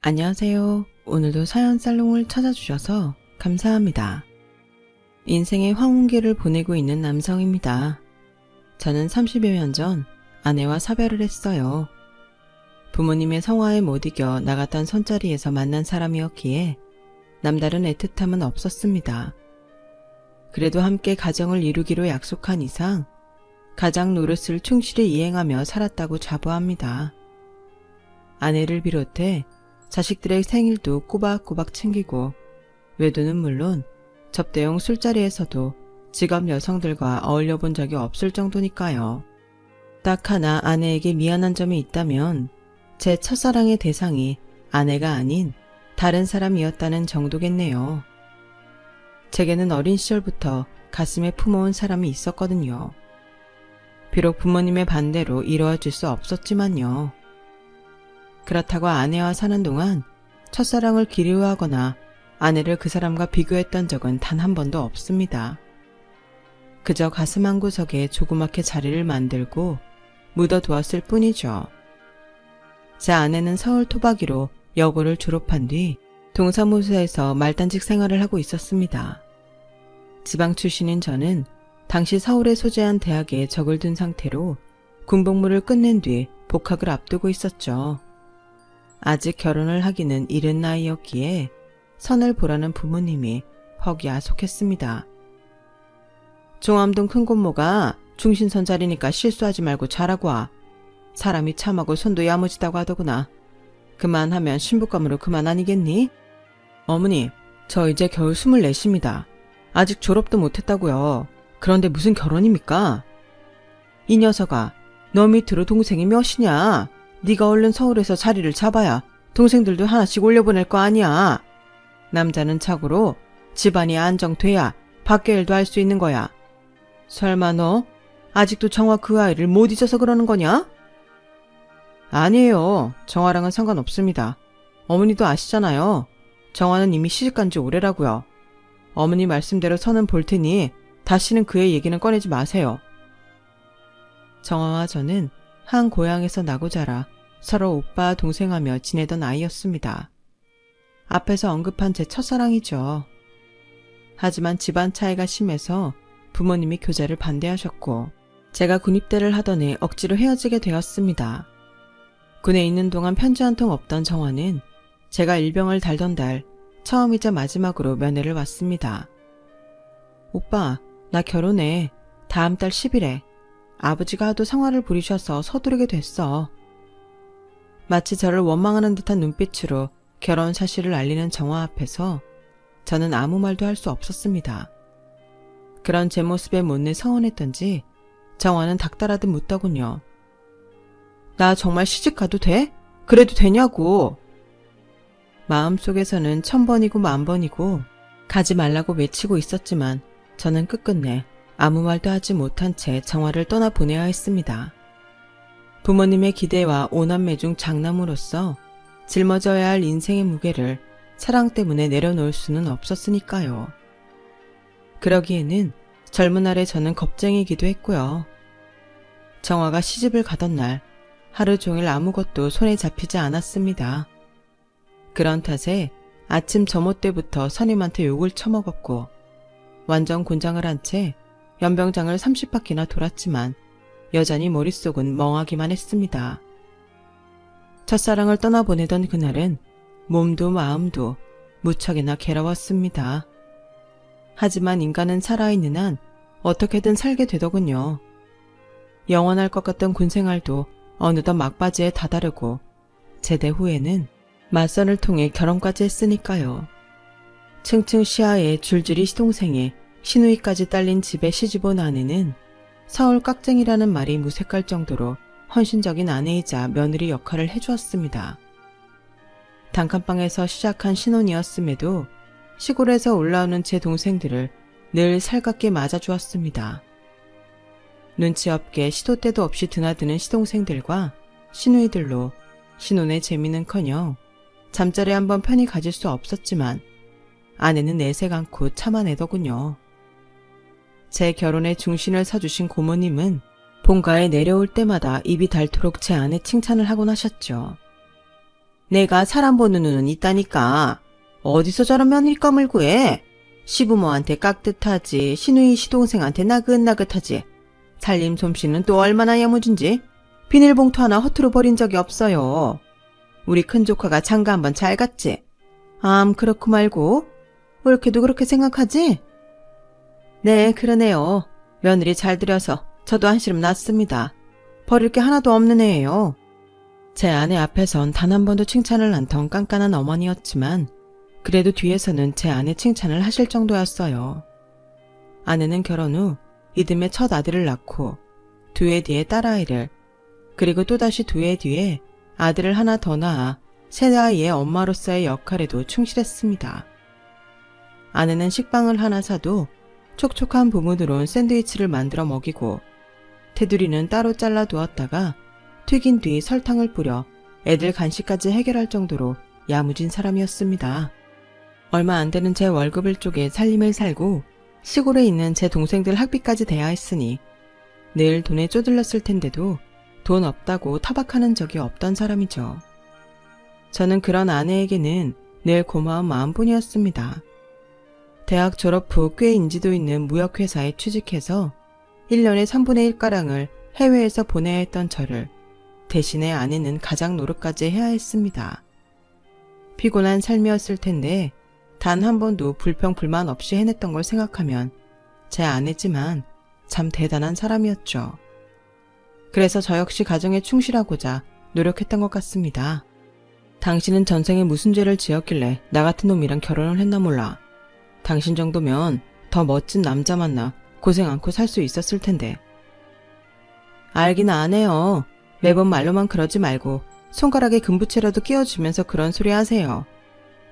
안녕하세요. 오늘도 사연 살롱을 찾아주셔서 감사합니다. 인생의 황혼기를 보내고 있는 남성입니다. 저는 30여 년 전 아내와 사별을 했어요. 부모님의 성화에 못 이겨 나갔던 손자리에서 만난 사람이었기에 남다른 애틋함은 없었습니다. 그래도 함께 가정을 이루기로 약속한 이상 가장 노릇을 충실히 이행하며 살았다고 자부합니다. 아내를 비롯해 자식들의 생일도 꼬박꼬박 챙기고 외도는 물론 접대용 술자리에서도 직업 여성들과 어울려 본 적이 없을 정도니까요. 딱 하나 아내에게 미안한 점이 있다면 제 첫사랑의 대상이 아내가 아닌 다른 사람이었다는 정도겠네요. 제게는 어린 시절부터 가슴에 품어온 사람이 있었거든요. 비록 부모님의 반대로 이루어질 수 없었지만요. 그렇다고 아내와 사는 동안 첫사랑을 기리워하거나 아내를 그 사람과 비교했던 적은 단 한 번도 없습니다. 그저 가슴 한구석에 조그맣게 자리를 만들고 묻어두었을 뿐이죠. 제 아내는 서울 토박이로 여고를 졸업한 뒤 동사무소에서 말단직 생활을 하고 있었습니다. 지방 출신인 저는 당시 서울에 소재한 대학에 적을 둔 상태로 군복무를 끝낸 뒤 복학을 앞두고 있었죠. 아직 결혼을 하기는 이른 나이였기에 선을 보라는 부모님이 퍽야속했습니다. 종암동 큰고모가 중신선 자리니까 실수하지 말고 잘하고 와. 사람이 참하고 손도 야무지다고 하더구나. 그만하면 신부감으로 그만 아니겠니? 어머니, 저 이제 겨우 24입니다. 아직 졸업도 못했다고요. 그런데 무슨 결혼입니까? 이 녀석아, 너 밑으로 동생이 몇이냐? 네가 얼른 서울에서 자리를 잡아야 동생들도 하나씩 올려보낼 거 아니야. 남자는 착오로 집안이 안정돼야 밖에 일도 할 수 있는 거야. 설마 너 아직도 정화 그 아이를 못 잊어서 그러는 거냐? 아니에요. 정화랑은 상관없습니다. 어머니도 아시잖아요. 정화는 이미 시집간 지 오래라고요. 어머니 말씀대로 선은 볼 테니 다시는 그의 얘기는 꺼내지 마세요. 정화와 저는 한 고향에서 나고 자라 서로 오빠 동생하며 지내던 아이였습니다. 앞에서 언급한 제 첫사랑이죠. 하지만 집안 차이가 심해서 부모님이 교제를 반대하셨고 제가 군입대를 하던 해 억지로 헤어지게 되었습니다. 군에 있는 동안 편지 한 통 없던 정화는 제가 일병을 달던 달 처음이자 마지막으로 면회를 왔습니다. 오빠, 나 결혼해. 다음 달 10일에. 아버지가 하도 성화를 부리셔서 서두르게 됐어. 마치 저를 원망하는 듯한 눈빛으로 결혼 사실을 알리는 정화 앞에서 저는 아무 말도 할 수 없었습니다. 그런 제 모습에 못내 서운했던지 정화는 닥달하듯 묻더군요. 나 정말 시집가도 돼? 그래도 되냐고. 마음속에서는 1000번이고 10,000번이고 가지 말라고 외치고 있었지만 저는 끝끝내 아무 말도 하지 못한 채 정화를 떠나보내야 했습니다. 부모님의 기대와 오남매 중 장남으로서 짊어져야 할 인생의 무게를 사랑 때문에 내려놓을 수는 없었으니까요. 그러기에는 젊은 날에 저는 겁쟁이기도 했고요. 정화가 시집을 가던 날 하루 종일 아무것도 손에 잡히지 않았습니다. 그런 탓에 아침 점호 때부터 선임한테 욕을 처먹었고 완전 곤장을 한 채 연병장을 30바퀴나 돌았지만 여전히 머릿속은 멍하기만 했습니다. 첫사랑을 떠나보내던 그날은 몸도 마음도 무척이나 괴로웠습니다. 하지만 인간은 살아있는 한 어떻게든 살게 되더군요. 영원할 것 같던 군생활도 어느덧 막바지에 다다르고 제대 후에는 맞선을 통해 결혼까지 했으니까요. 층층 시야에 줄줄이 시동생에 시누이까지 딸린 집에 시집 온 아내는 서울 깍쟁이라는 말이 무색할 정도로 헌신적인 아내이자 며느리 역할을 해주었습니다. 단칸방에서 시작한 신혼이었음에도 시골에서 올라오는 제 동생들을 늘 살갑게 맞아주었습니다. 눈치 없게 시도 때도 없이 드나드는 시동생들과 시누이들로 신혼의 재미는커녕 잠자리 한번 편히 가질 수 없었지만 아내는 내색 않고 참아내더군요. 제 결혼에 중신을 서주신 고모님은 본가에 내려올 때마다 입이 닳도록 제 아내 칭찬을 하곤 하셨죠. 내가 사람 보는 눈은 있다니까. 어디서 저런 며느리감을 구해? 시부모한테 깍듯하지, 시누이 시동생한테 나긋나긋하지. 살림 솜씨는 또 얼마나 야무진지. 비닐봉투 하나 허투루 버린 적이 없어요. 우리 큰조카가 장가 한번 잘 갔지? 그렇고 말고. 옳게도 그렇게 생각하지? 네, 그러네요. 며느리 잘 들여서 저도 한시름 났습니다. 버릴 게 하나도 없는 애예요. 제 아내 앞에선 단 한 번도 칭찬을 않던 깐깐한 어머니였지만 그래도 뒤에서는 제 아내 칭찬을 하실 정도였어요. 아내는 결혼 후 이듬해 첫 아들을 낳고 2해 뒤에 딸아이를, 그리고 또다시 2해 뒤에 아들을 하나 더 낳아 새 아이의 엄마로서의 역할에도 충실했습니다. 아내는 식빵을 하나 사도 촉촉한 부문으로 샌드위치를 만들어 먹이고, 테두리는 따로 잘라 두었다가 튀긴 뒤 설탕을 뿌려 애들 간식까지 해결할 정도로 야무진 사람이었습니다. 얼마 안 되는 제 월급을 쪼개 살림을 살고 시골에 있는 제 동생들 학비까지 대야 했으니 늘 돈에 쪼들렸을 텐데도 돈 없다고 타박하는 적이 없던 사람이죠. 저는 그런 아내에게는 늘 고마운 마음뿐이었습니다. 대학 졸업 후 꽤 인지도 있는 무역회사에 취직해서 1년에 3분의 1가량을 해외에서 보내야 했던 저를 대신에 아내는 가장 노릇까지 해야 했습니다. 피곤한 삶이었을 텐데 단 한 번도 불평 불만 없이 해냈던 걸 생각하면 제 아내지만 참 대단한 사람이었죠. 그래서 저 역시 가정에 충실하고자 노력했던 것 같습니다. 당신은 전생에 무슨 죄를 지었길래 나 같은 놈이랑 결혼을 했나 몰라. 당신 정도면 더 멋진 남자 만나 고생 않고 살 수 있었을 텐데. 알긴 안 해요. 매번 말로만 그러지 말고 손가락에 금부채라도 끼워주면서 그런 소리 하세요.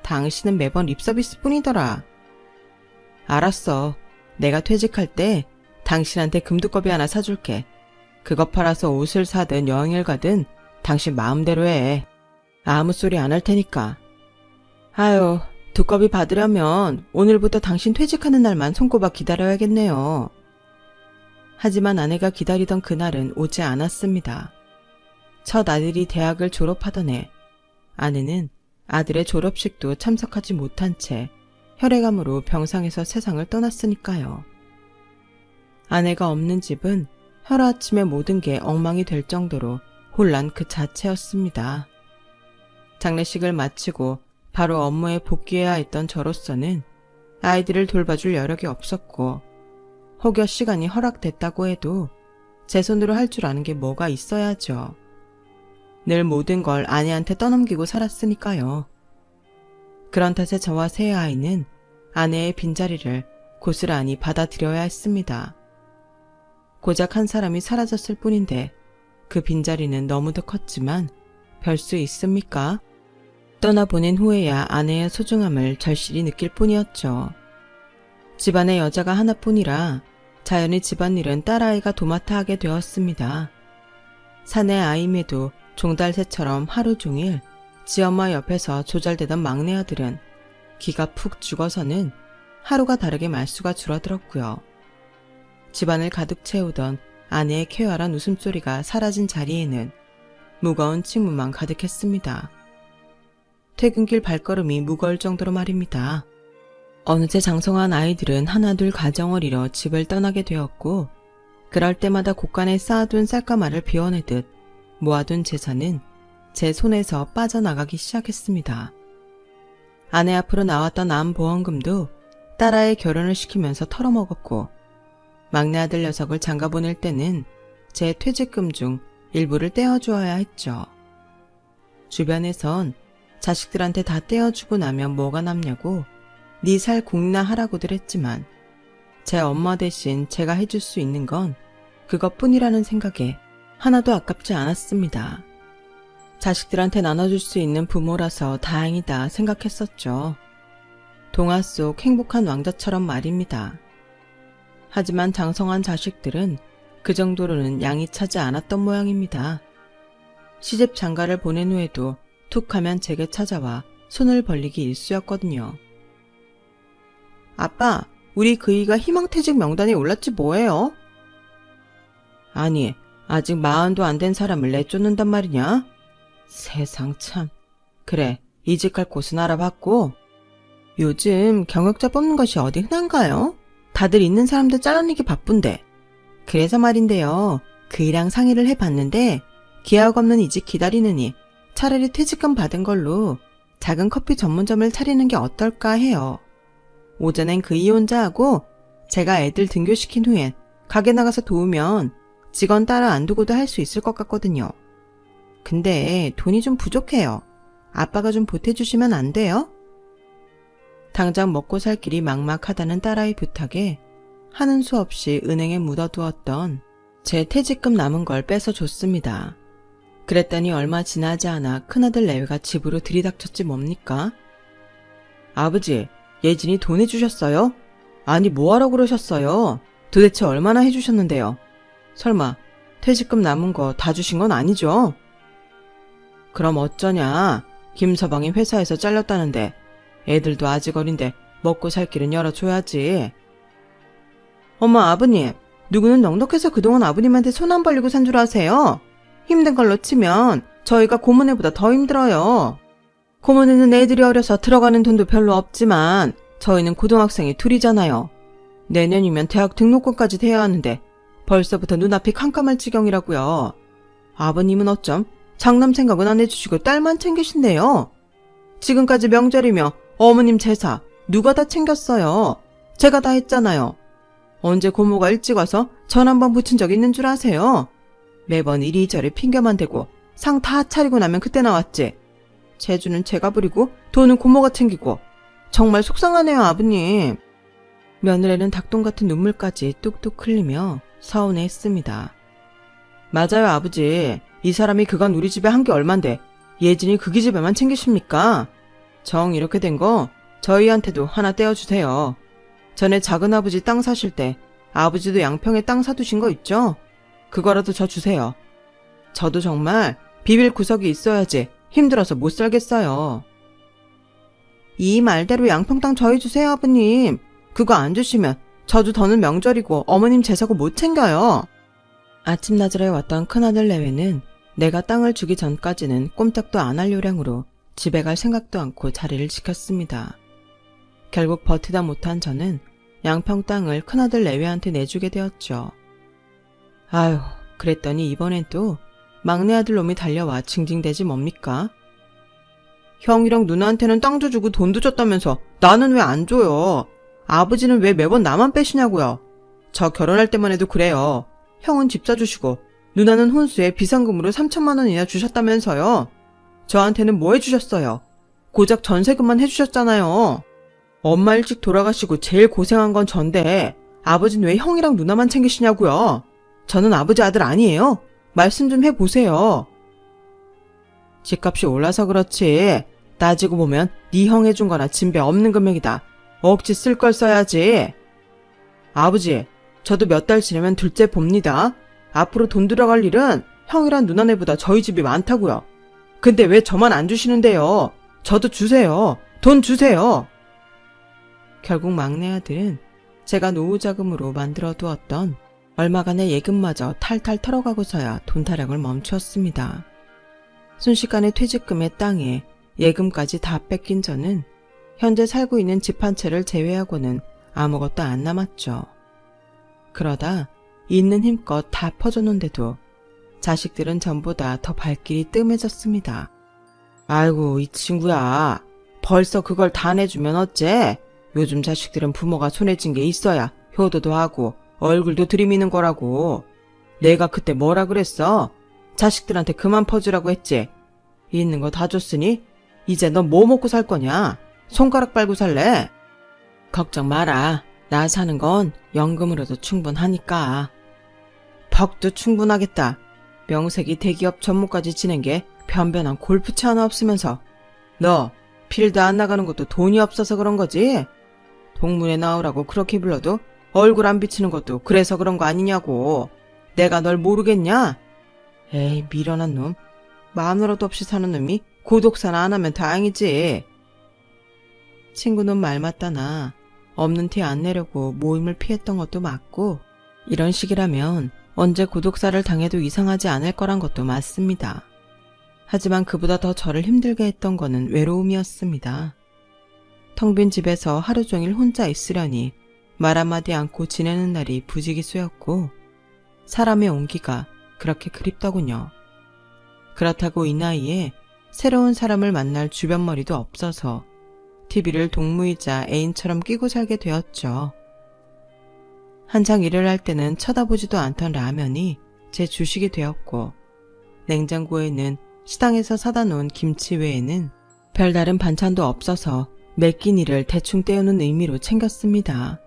당신은 매번 립서비스 뿐이더라. 알았어. 내가 퇴직할 때 당신한테 금두꺼비 하나 사줄게. 그거 팔아서 옷을 사든 여행을 가든 당신 마음대로 해. 아무 소리 안 할 테니까. 아유, 두꺼비 받으려면 오늘부터 당신 퇴직하는 날만 손꼽아 기다려야겠네요. 하지만 아내가 기다리던 그날은 오지 않았습니다. 첫 아들이 대학을 졸업하던 해, 아내는 아들의 졸업식도 참석하지 못한 채 혈액암으로 병상에서 세상을 떠났으니까요. 아내가 없는 집은 하루아침에 모든 게 엉망이 될 정도로 혼란 그 자체였습니다. 장례식을 마치고 바로 업무에 복귀해야 했던 저로서는 아이들을 돌봐줄 여력이 없었고, 혹여 시간이 허락됐다고 해도 제 손으로 할 줄 아는 게 뭐가 있어야죠. 늘 모든 걸 아내한테 떠넘기고 살았으니까요. 그런 탓에 저와 새 아이는 아내의 빈자리를 고스란히 받아들여야 했습니다. 고작 한 사람이 사라졌을 뿐인데 그 빈자리는 너무도 컸지만 별 수 있습니까? 떠나보낸 후에야 아내의 소중함을 절실히 느낄 뿐이었죠. 집안에 여자가 하나뿐이라 자연히 집안일은 딸아이가 도맡아 하게 되었습니다. 사내 아임에도 종달새처럼 하루 종일 지엄마 옆에서 조잘대던 막내 아들은 기가 푹 죽어서는 하루가 다르게 말수가 줄어들었고요. 집안을 가득 채우던 아내의 쾌활한 웃음소리가 사라진 자리에는 무거운 침무만 가득했습니다. 퇴근길 발걸음이 무거울 정도로 말입니다. 어느새 장성한 아이들은 하나둘 가정을 이뤄 집을 떠나게 되었고, 그럴 때마다 곳간에 쌓아둔 쌀가마를 비워내듯 모아둔 재산은 제 손에서 빠져나가기 시작했습니다. 아내 앞으로 나왔던 암보험금도 딸아이 결혼을 시키면서 털어먹었고, 막내 아들 녀석을 장가 보낼 때는 제 퇴직금 중 일부를 떼어주어야 했죠. 주변에선 자식들한테 다 떼어주고 나면 뭐가 남냐고 네 살 공나 하라고들 했지만 제 엄마 대신 제가 해줄 수 있는 건 그것뿐이라는 생각에 하나도 아깝지 않았습니다. 자식들한테 나눠줄 수 있는 부모라서 다행이다 생각했었죠. 동화 속 행복한 왕자처럼 말입니다. 하지만 장성한 자식들은 그 정도로는 양이 차지 않았던 모양입니다. 시집 장가를 보낸 후에도 툭 하면 제게 찾아와 손을 벌리기 일쑤였거든요. 아빠, 우리 그이가 희망퇴직 명단에 올랐지 뭐예요? 아니, 아직 40도 안 된 사람을 내쫓는단 말이냐? 세상 참, 그래, 이직할 곳은 알아봤고. 요즘 경력자 뽑는 것이 어디 흔한가요? 다들 있는 사람들 잘라내기 바쁜데. 그래서 말인데요. 그이랑 상의를 해봤는데 기약 없는 이직 기다리느니 차라리 퇴직금 받은 걸로 작은 커피 전문점을 차리는 게 어떨까 해요. 오전엔 그이 혼자 하고 제가 애들 등교시킨 후엔 가게 나가서 도우면 직원 따라 안 두고도 할 수 있을 것 같거든요. 근데 돈이 좀 부족해요. 아빠가 좀 보태주시면 안 돼요? 당장 먹고 살 길이 막막하다는 딸아이 부탁에 하는 수 없이 은행에 묻어두었던 제 퇴직금 남은 걸 뺏어줬습니다. 그랬더니 얼마 지나지 않아 큰아들 내외가 집으로 들이닥쳤지 뭡니까? 아버지, 예진이 돈 해주셨어요? 아니 뭐하러 그러셨어요? 도대체 얼마나 해주셨는데요? 설마 퇴직금 남은 거 다 주신 건 아니죠? 그럼 어쩌냐? 김서방이 회사에서 잘렸다는데 애들도 아직 어린데 먹고 살 길은 열어줘야지. 엄마, 아버님, 누구는 넉넉해서 그동안 아버님한테 손 안 벌리고 산 줄 아세요? 힘든 걸로 치면 저희가 고모네보다 더 힘들어요. 고모네는 애들이 어려서 들어가는 돈도 별로 없지만 저희는 고등학생이 둘이잖아요. 내년이면 대학 등록금까지 대야 하는데 벌써부터 눈앞이 캄캄할 지경이라고요. 아버님은 어쩜 장남 생각은 안 해주시고 딸만 챙기신대요. 지금까지 명절이며 어머님 제사 누가 다 챙겼어요. 제가 다 했잖아요. 언제 고모가 일찍 와서 전 한번 붙인 적 있는 줄 아세요? 매번 이리저리 핑계만 대고 상 다 차리고 나면 그때 나왔지. 재주는 제가 부리고 돈은 고모가 챙기고 정말 속상하네요, 아버님. 며느리는 닭똥 같은 눈물까지 뚝뚝 흘리며 서운해했습니다. 맞아요, 아버지. 이 사람이 그간 우리 집에 한 게 얼만데 예진이 그 기집애만 챙기십니까? 정 이렇게 된 거 저희한테도 하나 떼어주세요. 전에 작은아버지 땅 사실 때 아버지도 양평에 땅 사두신 거 있죠? 그거라도 저 주세요. 저도 정말 비빌 구석이 있어야지 힘들어서 못 살겠어요. 이 말대로 양평 땅 저희 주세요, 아버님. 그거 안 주시면 저도 더는 명절이고 어머님 제사고 못 챙겨요. 아침나절에 왔던 큰아들 내외는 내가 땅을 주기 전까지는 꼼짝도 안 할 요량으로 집에 갈 생각도 않고 자리를 지켰습니다. 결국 버티다 못한 저는 양평 땅을 큰아들 내외한테 내주게 되었죠. 아휴, 그랬더니 이번엔 또 막내 아들 놈이 달려와 징징대지 뭡니까? 형이랑 누나한테는 땅도 주고 돈도 줬다면서 나는 왜 안 줘요? 아버지는 왜 매번 나만 빼시냐고요? 저 결혼할 때만 해도 그래요. 형은 집 사주시고 누나는 혼수에 비상금으로 3천만 원이나 주셨다면서요. 저한테는 뭐 해주셨어요? 고작 전세금만 해주셨잖아요. 엄마 일찍 돌아가시고 제일 고생한 건 전데 아버지는 왜 형이랑 누나만 챙기시냐고요? 저는 아버지 아들 아니에요? 말씀 좀 해보세요. 집값이 올라서 그렇지. 따지고 보면 네 형 해준 거나 진배 없는 금액이다. 억지 쓸 걸 써야지. 아버지, 저도 몇 달 지나면 둘째 봅니다. 앞으로 돈 들어갈 일은 형이랑 누나네보다 저희 집이 많다고요. 근데 왜 저만 안 주시는데요? 저도 주세요. 돈 주세요. 결국 막내 아들은 제가 노후 자금으로 만들어 두었던 얼마간의 예금마저 탈탈 털어가고서야 돈 타령을 멈추었습니다. 순식간에 퇴직금의 땅에 예금까지 다 뺏긴 저는 현재 살고 있는 집 한 채를 제외하고는 아무것도 안 남았죠. 그러다 있는 힘껏 다 퍼줬는데도 자식들은 전보다 더 발길이 뜸해졌습니다. 아이고, 이 친구야. 벌써 그걸 다 내주면 어째? 요즘 자식들은 부모가 손에 쥔 게 있어야 효도도 하고 얼굴도 들이미는 거라고. 내가 그때 뭐라 그랬어? 자식들한테 그만 퍼주라고 했지. 있는 거 다 줬으니 이제 너 뭐 먹고 살 거냐? 손가락 빨고 살래? 걱정 마라. 나 사는 건 연금으로도 충분하니까. 벅도 충분하겠다. 명색이 대기업 전무까지 지낸 게 변변한 골프채 하나 없으면서. 너 필드 안 나가는 것도 돈이 없어서 그런 거지? 동문회 나오라고 그렇게 불러도 얼굴 안 비치는 것도 그래서 그런 거 아니냐고. 내가 널 모르겠냐? 에이, 미련한 놈. 마누라도 없이 사는 놈이 고독사나 안 하면 다행이지. 친구는 말 맞다나 없는 티 안 내려고 모임을 피했던 것도 맞고, 이런 식이라면 언제 고독사를 당해도 이상하지 않을 거란 것도 맞습니다. 하지만 그보다 더 저를 힘들게 했던 거는 외로움이었습니다. 텅 빈 집에서 하루 종일 혼자 있으려니 말 한마디 않고 지내는 날이 부지기수였고 사람의 온기가 그렇게 그립더군요. 그렇다고 이 나이에 새로운 사람을 만날 주변머리도 없어서 TV를 동무이자 애인처럼 끼고 살게 되었죠. 한창 일을 할 때는 쳐다보지도 않던 라면이 제 주식이 되었고 냉장고에는 시장에서 사다 놓은 김치 외에는 별다른 반찬도 없어서 매 끼니를 대충 때우는 의미로 챙겼습니다.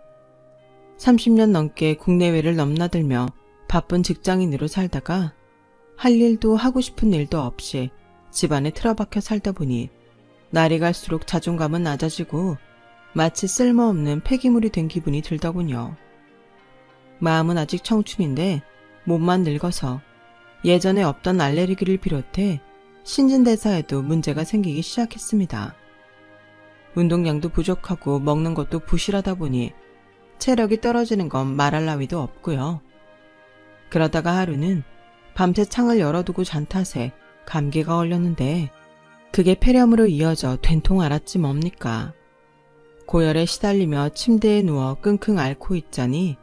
30년 넘게 국내외를 넘나들며 바쁜 직장인으로 살다가 할 일도 하고 싶은 일도 없이 집안에 틀어박혀 살다 보니 날이 갈수록 자존감은 낮아지고 마치 쓸모없는 폐기물이 된 기분이 들더군요. 마음은 아직 청춘인데 몸만 늙어서 예전에 없던 알레르기를 비롯해 신진대사에도 문제가 생기기 시작했습니다. 운동량도 부족하고 먹는 것도 부실하다 보니 체력이 떨어지는 건 말할 나위도 없고요. 그러다가 하루는 밤새 창을 열어두고 잔 탓에 감기가 걸렸는데 그게 폐렴으로 이어져 된통 알았지 뭡니까. 고열에 시달리며 침대에 누워 끙끙 앓고 있자니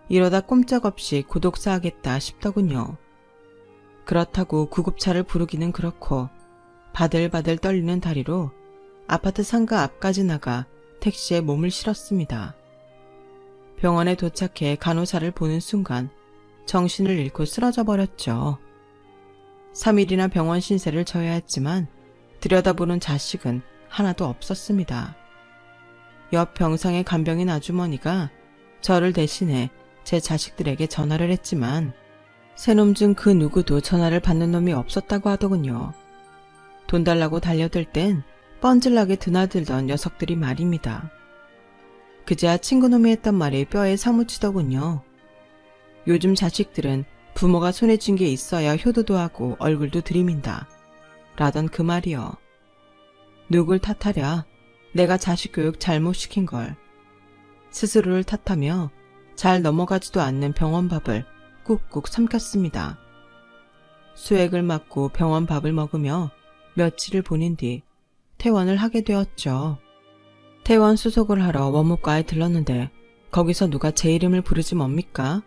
이러다 꼼짝없이 고독사하겠다 싶더군요. 그렇다고 구급차를 부르기는 그렇고 바들바들 떨리는 다리로 아파트 상가 앞까지 나가 택시에 몸을 실었습니다. 병원에 도착해 간호사를 보는 순간 정신을 잃고 쓰러져 버렸죠. 3일이나 병원 신세를 져야 했지만 들여다보는 자식은 하나도 없었습니다. 옆 병상의 간병인 아주머니가 저를 대신해 제 자식들에게 전화를 했지만 새놈 중 그 누구도 전화를 받는 놈이 없었다고 하더군요. 돈 달라고 달려들 땐 뻔질나게 드나들던 녀석들이 말입니다. 그제야 친구놈이 했던 말이 뼈에 사무치더군요. 요즘 자식들은 부모가 손에 쥔 게 있어야 효도도 하고 얼굴도 들이민다. 라던 그 말이요. 누굴 탓하랴. 내가 자식 교육 잘못 시킨 걸. 스스로를 탓하며 잘 넘어가지도 않는 병원 밥을 꾹꾹 삼켰습니다. 수액을 맞고 병원 밥을 먹으며 며칠을 보낸 뒤 퇴원을 하게 되었죠. 퇴원 수속을 하러 원무과에 들렀는데 거기서 누가 제 이름을 부르지 뭡니까?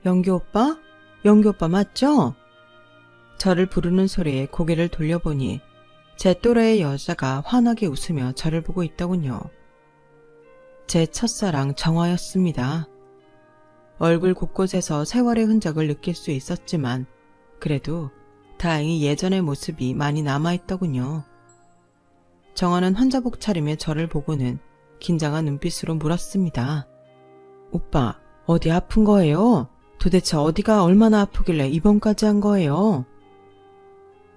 영규 오빠? 영규 오빠 맞죠? 저를 부르는 소리에 고개를 돌려보니 제 또래의 여자가 환하게 웃으며 저를 보고 있더군요. 제 첫사랑 정화였습니다. 얼굴 곳곳에서 세월의 흔적을 느낄 수 있었지만 그래도 다행히 예전의 모습이 많이 남아있더군요. 정화는 환자복 차림의 저를 보고는 긴장한 눈빛으로 물었습니다. 오빠, 어디 아픈 거예요? 도대체 어디가 얼마나 아프길래 입원까지 한 거예요?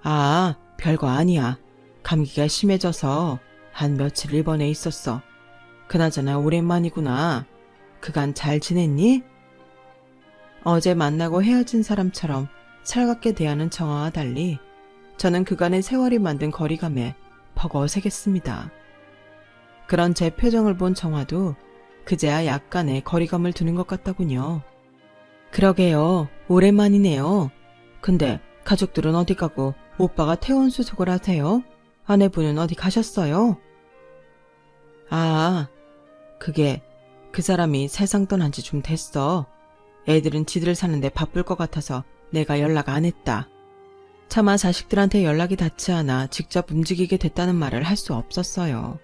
아, 별거 아니야. 감기가 심해져서 한 며칠 입원해 있었어. 그나저나 오랜만이구나. 그간 잘 지냈니? 어제 만나고 헤어진 사람처럼 살갑게 대하는 정화와 달리 저는 그간의 세월이 만든 거리감에 퍽 어색했습니다. 그런 제 표정을 본 정화도 그제야 약간의 거리감을 두는 것 같더군요. 그러게요. 오랜만이네요. 근데 가족들은 어디 가고 오빠가 퇴원 수속을 하세요? 아내분은 어디 가셨어요? 아, 그게 그 사람이 세상 떠난 지 좀 됐어. 애들은 지들 사는데 바쁠 것 같아서 내가 연락 안 했다. 차마 자식들한테 연락이 닿지 않아 직접 움직이게 됐다는 말을 할 수 없었어요.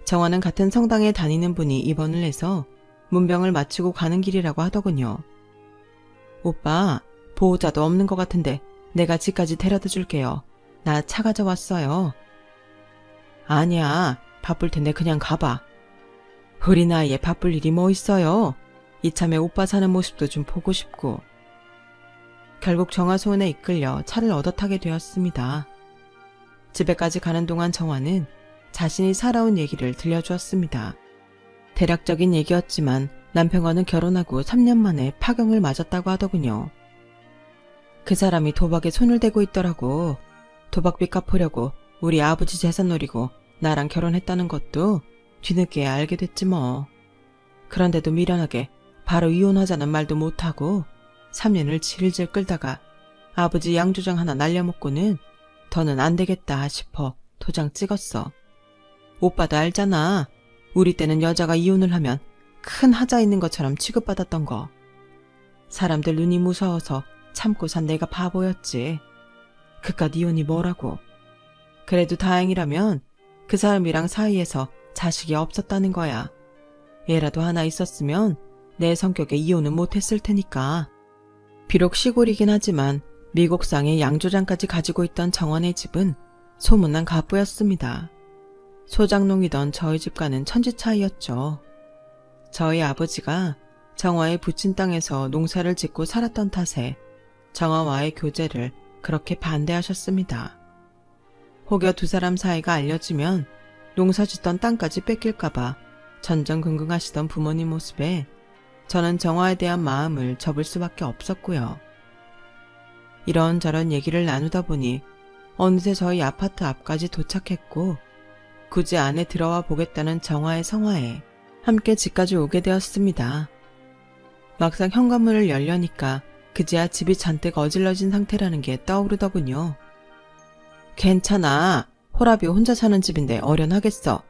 정화는 같은 성당에 다니는 분이 입원을 해서 문병을 마치고 가는 길이라고 하더군요. 오빠, 보호자도 없는 것 같은데 내가 집까지 데려다 줄게요. 나 차 가져왔어요. 아니야, 바쁠 텐데 그냥 가봐. 우리 나이에 바쁠 일이 뭐 있어요. 이참에 오빠 사는 모습도 좀 보고 싶고. 결국 정화 소원에 이끌려 차를 얻어 타게 되었습니다. 집에까지 가는 동안 정화는 자신이 살아온 얘기를 들려주었습니다. 대략적인 얘기였지만 남편과는 결혼하고 3년 만에 파경을 맞았다고 하더군요. 그 사람이 도박에 손을 대고 있더라고. 도박비 갚으려고 우리 아버지 재산 노리고 나랑 결혼했다는 것도 뒤늦게 알게 됐지 뭐. 그런데도 미련하게 바로 이혼하자는 말도 못하고 3년을 질질 끌다가 아버지 양조장 하나 날려먹고는 더는 안 되겠다 싶어 도장 찍었어. 오빠도 알잖아. 우리 때는 여자가 이혼을 하면 큰 하자 있는 것처럼 취급받았던 거. 사람들 눈이 무서워서 참고 산 내가 바보였지. 그깟 이혼이 뭐라고. 그래도 다행이라면 그 사람이랑 사이에서 자식이 없었다는 거야. 애라도 하나 있었으면 내 성격에 이혼은 못했을 테니까. 비록 시골이긴 하지만 미국상의 양조장까지 가지고 있던 정원의 집은 소문난 가부였습니다. 소장농이던 저희 집과는 천지 차이였죠. 저희 아버지가 정화의 부친 땅에서 농사를 짓고 살았던 탓에 정화와의 교제를 그렇게 반대하셨습니다. 혹여 두 사람 사이가 알려지면 농사 짓던 땅까지 뺏길까봐 전전긍긍하시던 부모님 모습에 저는 정화에 대한 마음을 접을 수밖에 없었고요. 이런저런 얘기를 나누다 보니 어느새 저희 아파트 앞까지 도착했고 굳이 안에 들어와 보겠다는 정화의 성화에 함께 집까지 오게 되었습니다. 막상 현관문을 열려니까 그제야 집이 잔뜩 어질러진 상태라는 게 떠오르더군요. 괜찮아. 호랍이 혼자 사는 집인데 어련하겠어.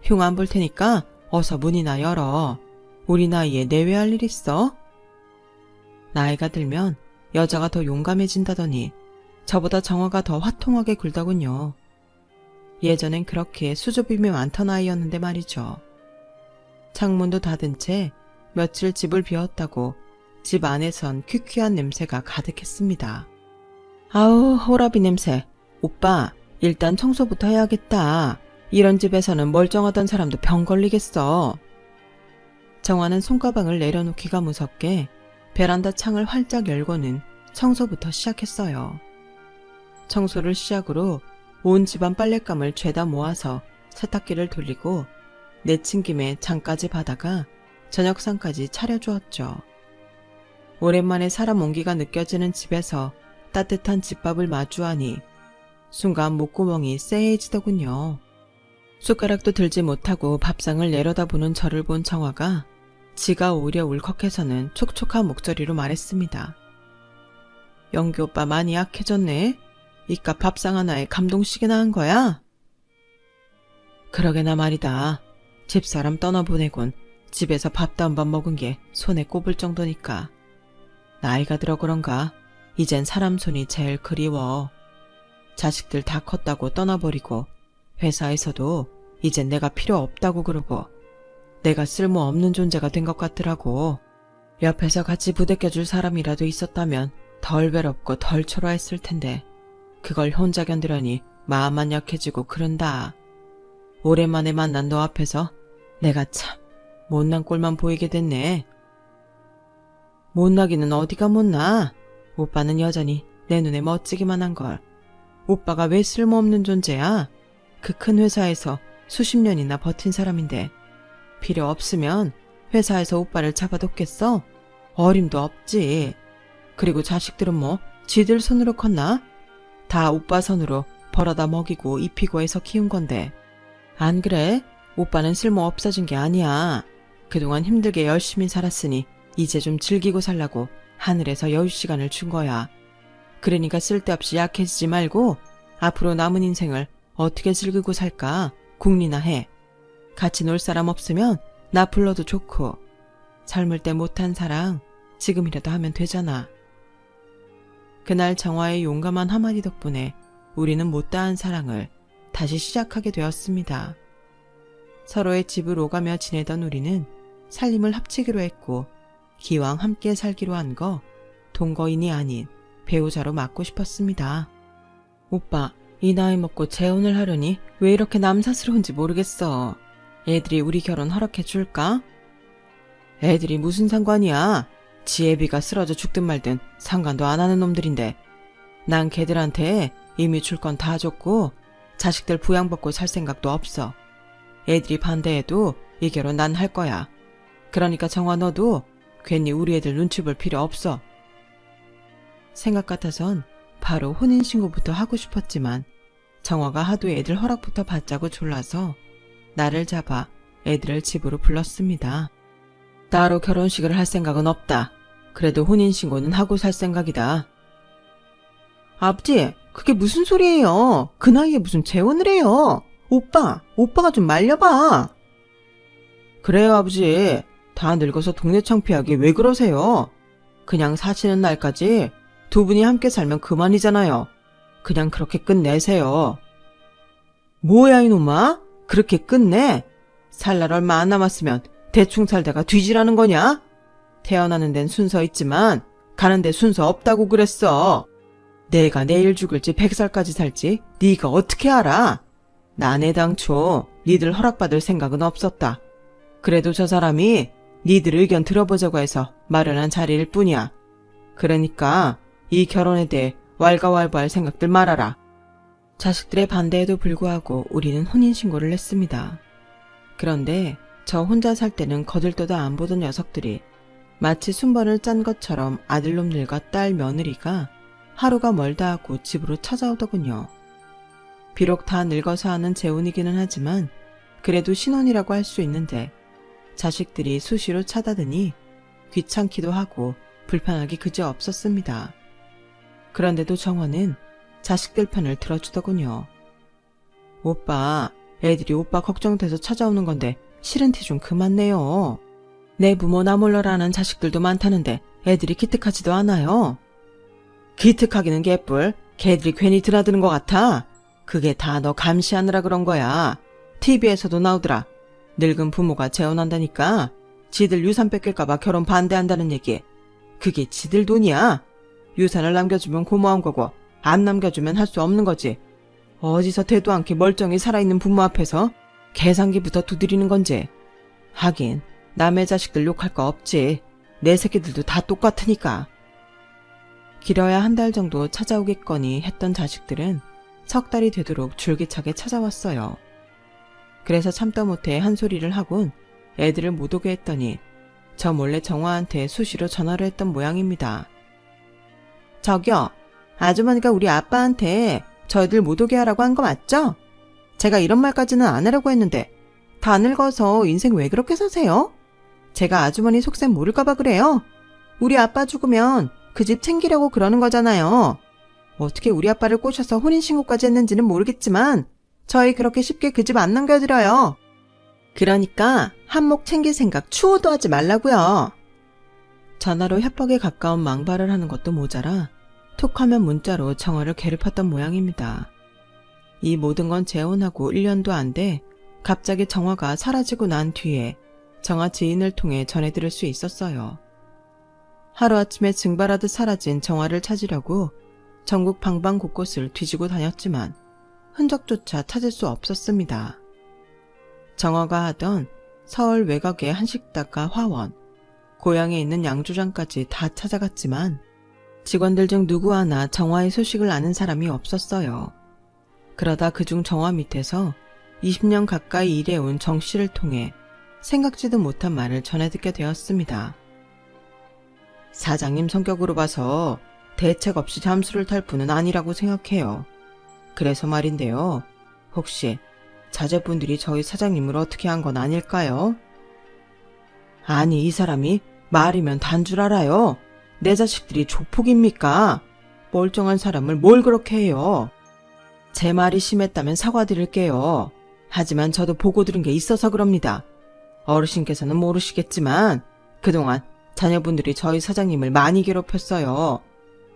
흉 안 볼 테니까 어서 문이나 열어. 우리 나이에 내외할 일 있어? 나이가 들면 여자가 더 용감해진다더니 저보다 정화가 더 화통하게 굴더군요. 예전엔 그렇게 수줍음이 많던 아이였는데 말이죠. 창문도 닫은 채 며칠 집을 비웠다고 집 안에선 퀴퀴한 냄새가 가득했습니다. 아우, 호라비 냄새. 오빠, 일단 청소부터 해야겠다. 이런 집에서는 멀쩡하던 사람도 병 걸리겠어. 정화는 손가방을 내려놓기가 무섭게 베란다 창을 활짝 열고는 청소부터 시작했어요. 청소를 시작으로 온 집안 빨랫감을 죄다 모아서 세탁기를 돌리고 내친 김에 장까지 받아가 저녁상까지 차려주었죠. 오랜만에 사람 온기가 느껴지는 집에서 따뜻한 집밥을 마주하니 순간 목구멍이 쎄해지더군요. 숟가락도 들지 못하고 밥상을 내려다보는 저를 본 정화가 지가 오히려 울컥해서는 촉촉한 목소리로 말했습니다. 영기 오빠 많이 약해졌네. 이깟 밥상 하나에 감동식이나 한 거야? 그러게나 말이다. 집사람 떠나보내곤 집에서 밥도 한 번 먹은 게 손에 꼽을 정도니까. 나이가 들어 그런가 이젠 사람 손이 제일 그리워. 자식들 다 컸다고 떠나버리고 회사에서도 이젠 내가 필요 없다고 그러고 내가 쓸모없는 존재가 된 것 같더라고. 옆에서 같이 부대껴줄 사람이라도 있었다면 덜 괴롭고 덜 초라했을 텐데 그걸 혼자 견디려니 마음만 약해지고 그런다. 오랜만에 만난 너 앞에서 내가 참 못난 꼴만 보이게 됐네. 못나기는 어디가 못나. 오빠는 여전히 내 눈에 멋지기만 한걸. 오빠가 왜 쓸모없는 존재야? 그 큰 회사에서 수십 년이나 버틴 사람인데 필요 없으면 회사에서 오빠를 잡아뒀겠어? 어림도 없지. 그리고 자식들은 뭐 지들 손으로 컸나? 다 오빠 손으로 벌어다 먹이고 입히고 해서 키운 건데. 안 그래? 오빠는 쓸모 없어진 게 아니야. 그동안 힘들게 열심히 살았으니 이제 좀 즐기고 살라고 하늘에서 여유 시간을 준 거야. 그러니까 쓸데없이 약해지지 말고 앞으로 남은 인생을 어떻게 즐기고 살까 궁리나 해. 같이 놀 사람 없으면 나 불러도 좋고 젊을 때 못한 사랑 지금이라도 하면 되잖아. 그날 정화의 용감한 한마디 덕분에 우리는 못다한 사랑을 다시 시작하게 되었습니다. 서로의 집을 오가며 지내던 우리는 살림을 합치기로 했고 기왕 함께 살기로 한 거 동거인이 아닌 배우자로 맡고 싶었습니다. 오빠, 이 나이 먹고 재혼을 하려니 왜 이렇게 남사스러운지 모르겠어. 애들이 우리 결혼 허락해 줄까? 애들이 무슨 상관이야. 지 애비가 쓰러져 죽든 말든 상관도 안 하는 놈들인데 난 걔들한테 이미 줄 건 다 줬고 자식들 부양받고 살 생각도 없어. 애들이 반대해도 이 결혼 난 할 거야. 그러니까 정화 너도 괜히 우리 애들 눈치 볼 필요 없어. 생각 같아선 바로 혼인신고부터 하고 싶었지만 정화가 하도 애들 허락부터 받자고 졸라서 나를 잡아 애들을 집으로 불렀습니다. 따로 결혼식을 할 생각은 없다. 그래도 혼인신고는 하고 살 생각이다. 아버지, 그게 무슨 소리예요? 그 나이에 무슨 재혼을 해요? 오빠가 좀 말려봐. 그래요, 아버지. 다 늙어서 동네 창피하게 왜 그러세요? 그냥 사시는 날까지 두 분이 함께 살면 그만이잖아요. 그냥 그렇게 끝내세요. 뭐야, 이놈아? 그렇게 끝내? 살 날 얼마 안 남았으면 대충 살다가 뒤지라는 거냐? 태어나는 데는 순서 있지만 가는 데 순서 없다고 그랬어. 내가 내일 죽을지 100살까지 살지 네가 어떻게 알아? 난 애당초 니들 허락받을 생각은 없었다. 그래도 저 사람이 니들 의견 들어보자고 해서 마련한 자리일 뿐이야. 그러니까 이 결혼에 대해 왈가왈부할 생각들 말아라. 자식들의 반대에도 불구하고 우리는 혼인신고를 했습니다. 그런데 저 혼자 살 때는 거들떠도 안 보던 녀석들이 마치 순번을 짠 것처럼 아들놈들과 딸 며느리가 하루가 멀다 하고 집으로 찾아오더군요. 비록 다 늙어서 하는 재혼이기는 하지만 그래도 신혼이라고 할 수 있는데 자식들이 수시로 찾아드니 귀찮기도 하고 불편하기 그지없었습니다. 그런데도 정화는 자식들 편을 들어주더군요. 오빠, 애들이 오빠 걱정돼서 찾아오는 건데 싫은 티 좀 그만 내요. 내 부모 나 몰라라는 자식들도 많다는데 애들이 기특하지도 않아요. 기특하기는 개뿔. 걔들이 괜히 드나드는 것 같아. 그게 다 너 감시하느라 그런 거야. TV에서도 나오더라. 늙은 부모가 재혼한다니까 지들 유산 뺏길까봐 결혼 반대한다는 얘기. 그게 지들 돈이야. 유산을 남겨주면 고마운 거고 안 남겨주면 할 수 없는 거지. 어디서 되도 않게 멀쩡히 살아있는 부모 앞에서 계산기부터 두드리는 건지. 하긴 남의 자식들 욕할 거 없지. 내 새끼들도 다 똑같으니까. 길어야 한 달 정도 찾아오겠거니 했던 자식들은 석 달이 되도록 줄기차게 찾아왔어요. 그래서 참다 못해 한 소리를 하곤 애들을 못 오게 했더니 저 몰래 정화한테 수시로 전화를 했던 모양입니다. 저기요, 아주머니가 우리 아빠한테 저희들 못 오게 하라고 한 거 맞죠? 제가 이런 말까지는 안 하려고 했는데 다 늙어서 인생 왜 그렇게 사세요? 제가 아주머니 속셈 모를까봐 그래요. 우리 아빠 죽으면 그 집 챙기려고 그러는 거잖아요. 어떻게 우리 아빠를 꼬셔서 혼인신고까지 했는지는 모르겠지만 저희 그렇게 쉽게 그 집 안 넘겨드려요. 그러니까 한몫 챙길 생각 추호도 하지 말라고요. 전화로 협박에 가까운 망발을 하는 것도 모자라 톡하면 문자로 정화를 괴롭혔던 모양입니다. 이 모든 건 재혼하고 1년도 안 돼 갑자기 정화가 사라지고 난 뒤에 정화 지인을 통해 전해들을 수 있었어요. 하루아침에 증발하듯 사라진 정화를 찾으려고 전국 방방곳곳을 뒤지고 다녔지만 흔적조차 찾을 수 없었습니다. 정화가 하던 서울 외곽의 한식닭과 화원, 고향에 있는 양조장까지 다 찾아갔지만 직원들 중 누구 하나 정화의 소식을 아는 사람이 없었어요. 그러다 그중 정화 밑에서 20년 가까이 일해온 정 씨를 통해 생각지도 못한 말을 전해 듣게 되었습니다. 사장님 성격으로 봐서 대책 없이 잠수를 탈 분은 아니라고 생각해요. 그래서 말인데요. 혹시 자제분들이 저희 사장님을 어떻게 한 건 아닐까요? 아니, 이 사람이 말이면 단 줄 알아요. 내 자식들이 조폭입니까? 멀쩡한 사람을 뭘 그렇게 해요. 제 말이 심했다면 사과드릴게요. 하지만 저도 보고 들은 게 있어서 그럽니다. 어르신께서는 모르시겠지만 그동안 자녀분들이 저희 사장님을 많이 괴롭혔어요.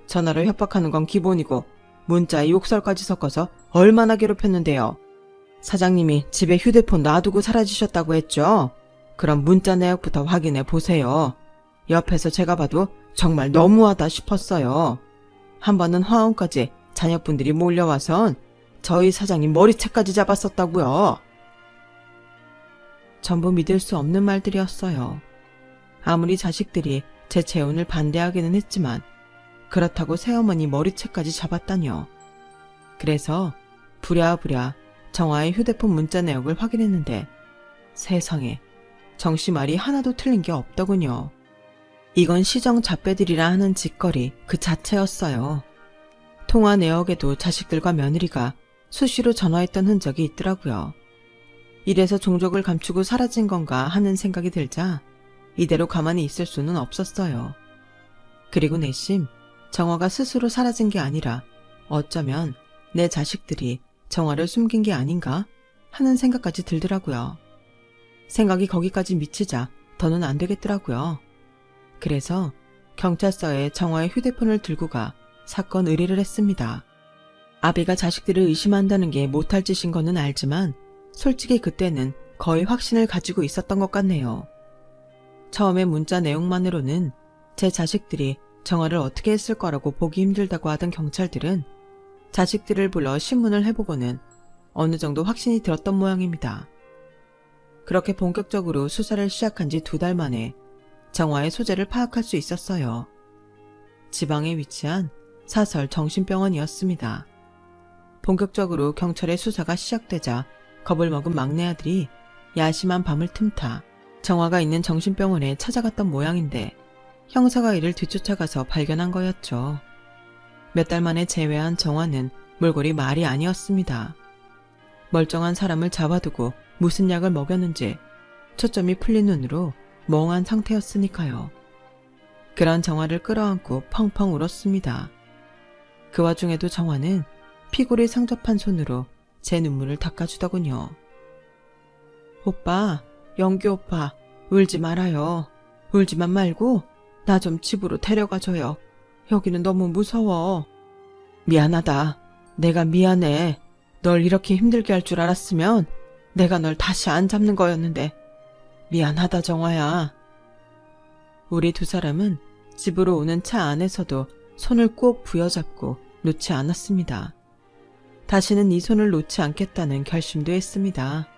전화로 협박하는 건 기본이고 문자에 욕설까지 섞어서 얼마나 괴롭혔는데요. 사장님이 집에 휴대폰 놔두고 사라지셨다고 했죠. 그럼 문자 내역부터 확인해 보세요. 옆에서 제가 봐도 정말 너무하다 싶었어요. 한 번은 화원까지 자녀분들이 몰려와선 저희 사장님 머리채까지 잡았었다고요. 전부 믿을 수 없는 말들이었어요. 아무리 자식들이 제 재혼을 반대하기는 했지만 그렇다고 새어머니 머리채까지 잡았다뇨. 그래서 부랴부랴 정화의 휴대폰 문자 내역을 확인했는데 세상에 정씨 말이 하나도 틀린 게 없더군요. 이건 시정 잡배들이라 하는 짓거리 그 자체였어요. 통화 내역에도 자식들과 며느리가 수시로 전화했던 흔적이 있더라고요. 이래서 종족을 감추고 사라진 건가 하는 생각이 들자 이대로 가만히 있을 수는 없었어요. 그리고 내심 정화가 스스로 사라진 게 아니라 어쩌면 내 자식들이 정화를 숨긴 게 아닌가 하는 생각까지 들더라고요. 생각이 거기까지 미치자 더는 안 되겠더라고요. 그래서 경찰서에 정화의 휴대폰을 들고 가 사건 의뢰를 했습니다. 아비가 자식들을 의심한다는 게 못할 짓인 거는 알지만 솔직히 그때는 거의 확신을 가지고 있었던 것 같네요. 처음에 문자 내용만으로는 제 자식들이 정화를 어떻게 했을 거라고 보기 힘들다고 하던 경찰들은 자식들을 불러 신문을 해보고는 어느 정도 확신이 들었던 모양입니다. 그렇게 본격적으로 수사를 시작한 지 2달 만에 정화의 소재를 파악할 수 있었어요. 지방에 위치한 사설 정신병원이었습니다. 본격적으로 경찰의 수사가 시작되자 겁을 먹은 막내 아들이 야심한 밤을 틈타 정화가 있는 정신병원에 찾아갔던 모양인데 형사가 이를 뒤쫓아가서 발견한 거였죠. 몇 달 만에 재회한 정화는 몰골이 말이 아니었습니다. 멀쩡한 사람을 잡아두고 무슨 약을 먹였는지 초점이 풀린 눈으로 멍한 상태였으니까요. 그런 정화를 끌어안고 펑펑 울었습니다. 그 와중에도 정화는 피골이 상접한 손으로 제 눈물을 닦아주더군요. 오빠, 영규 오빠, 울지 말아요. 울지만 말고 나 좀 집으로 데려가줘요. 여기는 너무 무서워. 미안하다. 내가 미안해. 널 이렇게 힘들게 할 줄 알았으면 내가 널 다시 안 잡는 거였는데. 미안하다, 정화야. 우리 2사람은 집으로 오는 차 안에서도 손을 꼭 부여잡고 놓지 않았습니다. 다시는 이 손을 놓지 않겠다는 결심도 했습니다.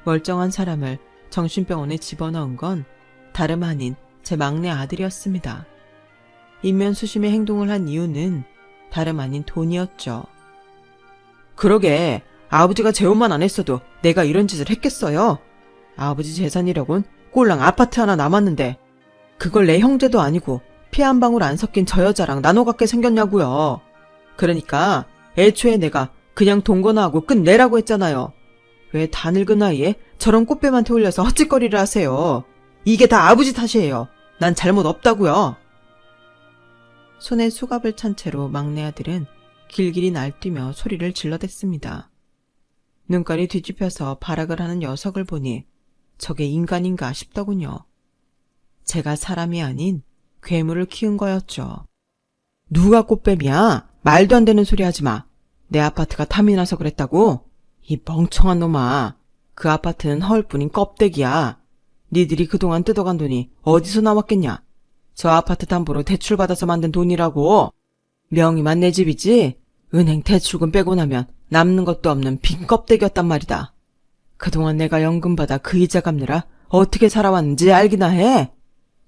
멀쩡한 사람을 정신병원에 집어넣은 건 다름 아닌 제 막내 아들이었습니다. 인면수심의 행동을 한 이유는 다름 아닌 돈이었죠. 그러게, 아버지가 재혼만 안 했어도 내가 이런 짓을 했겠어요? 아버지 재산이라곤 꼴랑 아파트 하나 남았는데 그걸 내 형제도 아니고 피 한 방울 안 섞인 저 여자랑 나눠 갖게 생겼냐고요. 그러니까 애초에 내가 그냥 동거나하고 끝내라고 했잖아요. 왜 다 늙은 나이에 저런 꽃뱀한테 홀려서 헛짓거리를 하세요. 이게 다 아버지 탓이에요. 난 잘못 없다고요. 손에 수갑을 찬 채로 막내 아들은 길길이 날뛰며 소리를 질러댔습니다. 눈깔이 뒤집혀서 발악을 하는 녀석을 보니 저게 인간인가 싶더군요. 제가 사람이 아닌 괴물을 키운 거였죠. 누가 꽃뱀이야? 말도 안 되는 소리 하지 마. 내 아파트가 탐이 나서 그랬다고? 이 멍청한 놈아. 그 아파트는 허울뿐인 껍데기야. 니들이 그동안 뜯어간 돈이 어디서 나왔겠냐? 저 아파트 담보로 대출받아서 만든 돈이라고. 명의만 내 집이지 은행 대출금 빼고 나면 남는 것도 없는 빈 껍데기였단 말이다. 그동안 내가 연금 받아 그 이자 갚느라 어떻게 살아왔는지 알기나 해.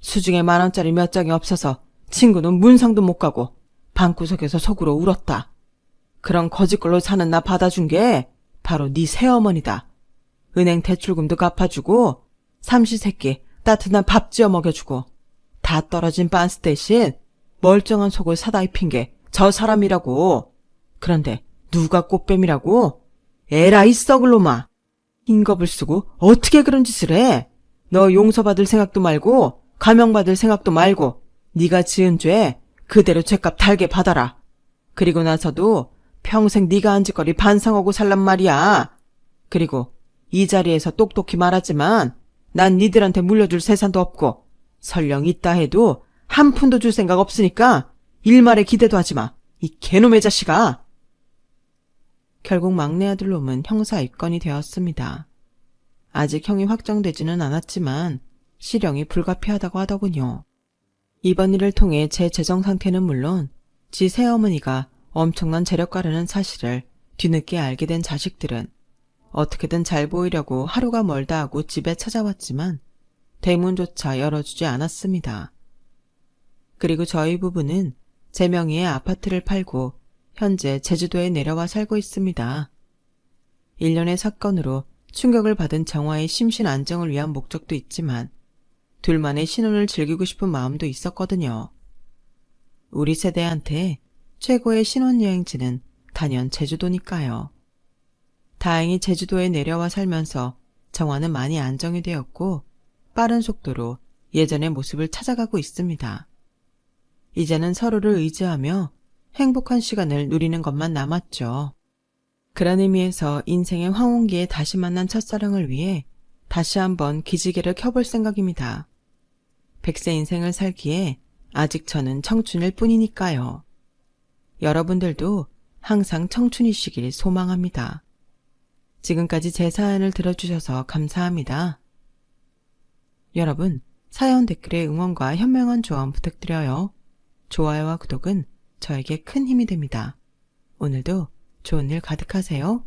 수중에 10,000원짜리 몇 장이 없어서 친구는 문상도 못 가고 방구석에서 속으로 울었다. 그런 거짓걸로 사는 나 받아준 게 바로 네 새어머니다. 은행 대출금도 갚아주고 삼시세끼 따뜻한 밥 지어 먹여주고 다 떨어진 빤스 대신 멀쩡한 속을 사다 입힌 게 저 사람이라고. 그런데 누가 꽃뱀이라고? 에라이 썩을 놈아. 인겁을 쓰고 어떻게 그런 짓을 해? 너 용서받을 생각도 말고 감형받을 생각도 말고 네가 지은 죄 그대로 죄값 달게 받아라. 그리고 나서도 평생 네가 한 짓거리 반성하고 살란 말이야. 그리고 이 자리에서 똑똑히 말하지만 난 니들한테 물려줄 세산도 없고 설령 있다 해도 한 푼도 줄 생각 없으니까 일말에 기대도 하지 마. 이 개놈의 자식아. 결국 막내 아들 놈은 형사 입건이 되었습니다. 아직 형이 확정되지는 않았지만 실형이 불가피하다고 하더군요. 이번 일을 통해 제 재정 상태는 물론 지 새어머니가 엄청난 재력가라는 사실을 뒤늦게 알게 된 자식들은 어떻게든 잘 보이려고 하루가 멀다 하고 집에 찾아왔지만 대문조차 열어주지 않았습니다. 그리고 저희 부부는 제 명의의 아파트를 팔고 현재 제주도에 내려와 살고 있습니다. 일련의 사건으로 충격을 받은 정화의 심신 안정을 위한 목적도 있지만 둘만의 신혼을 즐기고 싶은 마음도 있었거든요. 우리 세대한테 최고의 신혼여행지는 단연 제주도니까요. 다행히 제주도에 내려와 살면서 정화는 많이 안정이 되었고 빠른 속도로 예전의 모습을 찾아가고 있습니다. 이제는 서로를 의지하며 행복한 시간을 누리는 것만 남았죠. 그런 의미에서 인생의 황혼기에 다시 만난 첫사랑을 위해 다시 한번 기지개를 켜볼 생각입니다. 100세 인생을 살기에 아직 저는 청춘일 뿐이니까요. 여러분들도 항상 청춘이시길 소망합니다. 지금까지 제 사연을 들어주셔서 감사합니다. 여러분, 사연 댓글에 응원과 현명한 조언 부탁드려요. 좋아요와 구독은 저에게 큰 힘이 됩니다. 오늘도 좋은 일 가득하세요.